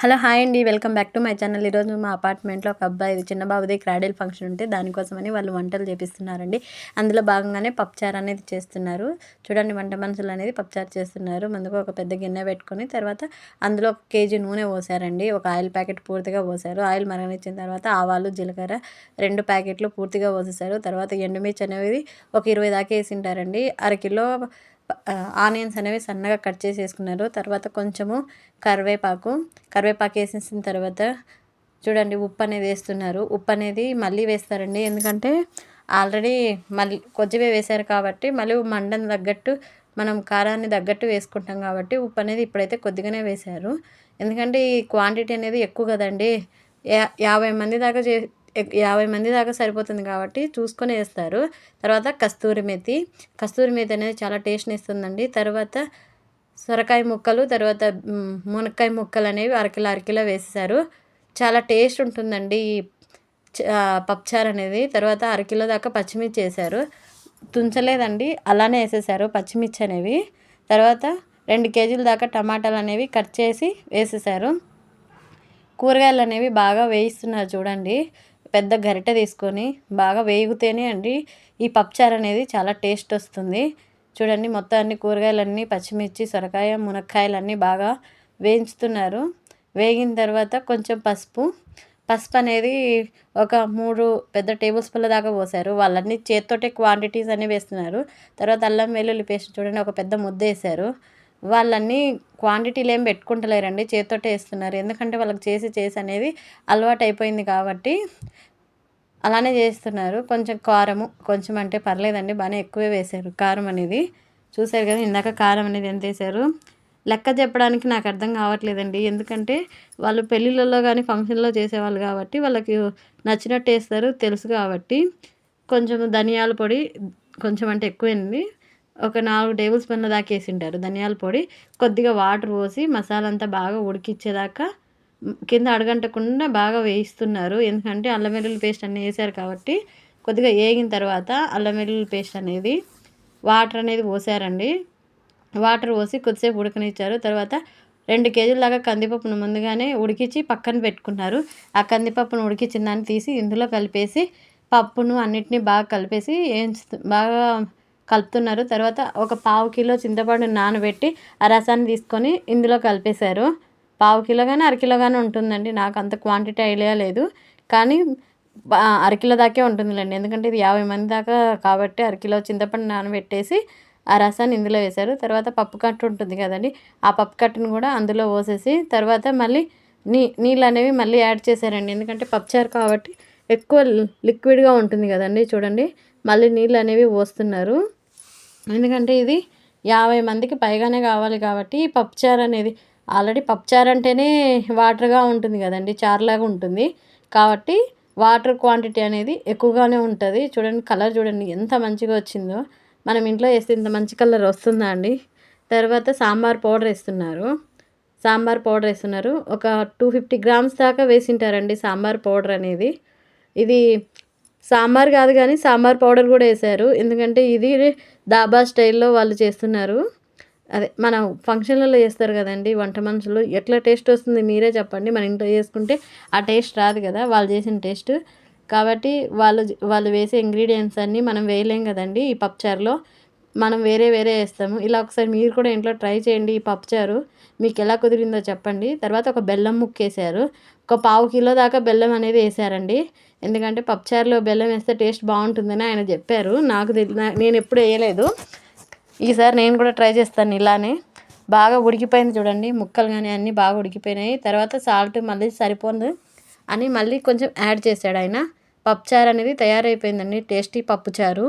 Hello hi అండి, welcome back to my channel. ఈరోజు మా అపార్ట్మెంట్లో ఒక అబ్బాయి చిన్న బాబుది క్రాడిల్ ఫంక్షన్ ఉంటే దానికోసమని వాళ్ళు వంటలు చేపిస్తున్నారండి. అందులో భాగంగానే పప్పుచారు అనేది చేస్తున్నారు. చూడండి, వంట మనుషులు అనేది పప్పుచారు చేస్తున్నారు. ముందుగా ఒక పెద్ద గిన్నె పెట్టుకొని తర్వాత అందులో 1 కేజీ నూనె పోసారండి. ఒక ఆయిల్ ప్యాకెట్ పూర్తిగా పోసారు. ఆయిల్ మరగనిచ్చిన తర్వాత ఆవాలు, జీలకర్ర 2 ప్యాకెట్లు పూర్తిగా పోసేసారు. తర్వాత ఎండుమిర్చి అనేది ఒక 20 దాకా వేసింటారండి. అరకిలో ఆనియన్స్ అనేవి సన్నగా కట్ చేసి వేసుకున్నారు. తర్వాత కొంచెము కరివేపాకు వేసేసిన తర్వాత చూడండి, ఉప్పు అనేది వేస్తున్నారు. ఉప్పు అనేది మళ్ళీ వేస్తారండి, ఎందుకంటే ఆల్రెడీ మళ్ళీ కొద్దిగా వేశారు కాబట్టి మళ్ళీ మండని తగ్గట్టు మనం కారాన్ని తగ్గట్టు వేసుకుంటాం కాబట్టి ఉప్పు అనేది ఇప్పుడైతే కొద్దిగానే వేశారు. ఎందుకంటే ఈ క్వాంటిటీ అనేది ఎక్కువ కదండి, 50 మంది దాకా 50 మంది దాకా సరిపోతుంది కాబట్టి చూసుకొని వేస్తారు. తర్వాత కస్తూరి మేతి అనేది చాలా టేస్ట్ని ఇస్తుందండి. తర్వాత సొరకాయ ముక్కలు, తర్వాత మునక్కాయ ముక్కలు అనేవి అరకిలో వేసేసారు. చాలా టేస్ట్ ఉంటుందండి ఈ పప్పుచారు అనేది. తర్వాత అరకిలో దాకా పచ్చిమిర్చి వేసారు, తుంచలేదండి, అలానే వేసేసారు పచ్చిమిర్చి అనేవి. తర్వాత 2 కేజీల దాకా టమాటాలు అనేవి కట్ చేసి వేసేసారు. కూరగాయలు అనేవి బాగా వేయిస్తున్నారు చూడండి, పెద్ద గరిటె తీసుకొని బాగా వేగితేనే అండి ఈ పప్పుచారు అనేది చాలా టేస్ట్ వస్తుంది. చూడండి, మొత్తం అన్ని కూరగాయలన్నీ పచ్చిమిర్చి, సొరకాయ, మునక్కాయలన్నీ బాగా వేయించుతున్నారు. వేగిన తర్వాత కొంచెం పసుపు అనేది ఒక 3 పెద్ద టేబుల్ స్పూన్ల దాకా పోసారు. వాళ్ళన్నీ చేత్తోటే క్వాంటిటీస్ అన్నీ వేస్తున్నారు. తర్వాత అల్లం వెల్లుల్లి పేస్ట్ చూడండి, ఒక పెద్ద ముద్ద వేసారు. వాళ్ళన్నీ క్వాంటిటీలు ఏం పెట్టుకుంటలేరండి, చేత్తోటే వేస్తున్నారు. ఎందుకంటే వాళ్ళకి చేసి అనేది అలవాటు అయిపోయింది కాబట్టి అలానే చేస్తున్నారు. కొంచెం కారము, కొంచెం అంటే పర్లేదండి, బాగానే ఎక్కువే వేశారు కారం అనేది. చూశారు కదా ఇందాక కారం అనేది ఎంత వేశారు, లెక్క చెప్పడానికి నాకు అర్థం కావట్లేదండి. ఎందుకంటే వాళ్ళు పెళ్ళిళ్ళలో కానీ ఫంక్షన్లో చేసేవాళ్ళు కాబట్టి వాళ్ళకి నచ్చినట్టు వేస్తారు తెలుసు కాబట్టి. కొంచెం ధనియాల పొడి కొంచెం అంటే ఎక్కువైంది, ఒక 4 టేబుల్ స్పూన్ల దాకా వేసింటారు ధనియాల పొడి. కొద్దిగా వాటర్ పోసి మసాలా అంతా బాగా ఉడికిచ్చేదాకా కింద అడగంటకుండా బాగా వేయిస్తున్నారు. ఎందుకంటే అల్లం వెల్లుల్లి పేస్ట్ అన్నీ వేసారు కాబట్టి కొద్దిగా వేగిన తర్వాత అల్లం వెల్లుల్లి పేస్ట్ అనేది వాటర్ అనేది పోసారండి. వాటర్ పోసి కొద్దిసేపు ఉడకనిచ్చారు. తర్వాత 2 కేజీల దాకా కందిపప్పును ముందుగానే ఉడికించి పక్కన పెట్టుకున్నారు. ఆ కందిపప్పును ఉడికించిన దాన్ని తీసి ఇందులో కలిపేసి పప్పును అన్నిటినీ బాగా కలిపేసి బాగా కలుపుతున్నారు. తర్వాత ఒక 1/2 కిలో చింతపండు నానబెట్టి ఆ రసాన్ని తీసుకొని ఇందులో కలిపేశారు. 1/2 కిలో కానీ అరకిలో కానీ ఉంటుందండి, నాకు అంత క్వాంటిటీ ఐడియా లేదు, కానీ అరకిలో దాకే ఉంటుందిలేండి. ఎందుకంటే ఇది 50 మంది దాకా కాబట్టి అరకిలో చింతపండు నానబెట్టేసి ఆ రసాన్ని ఇందులో వేశారు. తర్వాత పప్పు కట్టు ఉంటుంది కదండి, ఆ పప్పు కట్టును కూడా అందులో పోసేసి తర్వాత మళ్ళీ నీళ్ళు అనేవి మళ్ళీ యాడ్ చేశారండి. ఎందుకంటే పప్పుచారు కాబట్టి ఎక్కువ లిక్విడ్గా ఉంటుంది కదండి. చూడండి, మళ్ళీ నీళ్ళు అనేవి పోస్తున్నారు. ఎందుకంటే ఇది 50 మందికి పైగానే కావాలి కాబట్టి ఈ పప్పుచారు అనేది ఆల్రెడీ పప్పుచారు అంటేనే వాటర్గా ఉంటుంది కదండి, చారులాగా ఉంటుంది కాబట్టి వాటర్ క్వాంటిటీ అనేది ఎక్కువగానే ఉంటుంది. చూడండి, కలర్ చూడండి ఎంత మంచిగా వచ్చిందో. మనం ఇంట్లో వేస్తే ఇంత మంచి కలర్ వస్తుందా అండి. తర్వాత సాంబార్ పౌడర్ వేస్తున్నారు. ఒక 250 గ్రామ్స్ దాకా వేసింటారండి సాంబార్ పౌడర్ అనేది. ఇది సాంబార్ కాదు కానీ సాంబార్ పౌడర్ కూడా వేశారు, ఎందుకంటే ఇది దాబా స్టైల్లో వాళ్ళు చేస్తున్నారు. అదే మన ఫంక్షన్లలో చేస్తారు కదండి వంట మనుషులు, ఎట్లా టేస్ట్ వస్తుంది మీరే చెప్పండి. మన ఇంట్లో చేసుకుంటే ఆ టేస్ట్ రాదు కదా వాళ్ళు చేసిన టేస్ట్. కాబట్టి వాళ్ళు వేసే ఇంగ్రీడియంట్స్ అన్నీ మనం వేయలేం కదండి ఈ పప్పుచారులో, మనం వేరే వేస్తాము. ఇలా ఒకసారి మీరు కూడా ఇంట్లో ట్రై చేయండి ఈ పప్పుచారు, మీకు ఎలా కుదిరిందో చెప్పండి. తర్వాత ఒక బెల్లం ముక్క వేసారు, ఒక 1/2 కిలో దాకా బెల్లం అనేది వేసారండి. ఎందుకంటే పప్పుచారులో బెల్లం వేస్తే టేస్ట్ బాగుంటుందని ఆయన చెప్పారు, నాకు నేను ఎప్పుడు వేయలేదు. ఈసారి నేను కూడా ట్రై చేస్తాను ఇలానే. బాగా ఉడికిపోయింది చూడండి, ముక్కలు కానీ అన్నీ బాగా ఉడికిపోయినాయి. తర్వాత సాల్ట్ మళ్ళీ సరిపోదు అని మళ్ళీ కొంచెం యాడ్ చేశాడు ఆయన. పప్పుచారు అనేది తయారైపోయిందండి, టేస్టీ పప్పుచారు.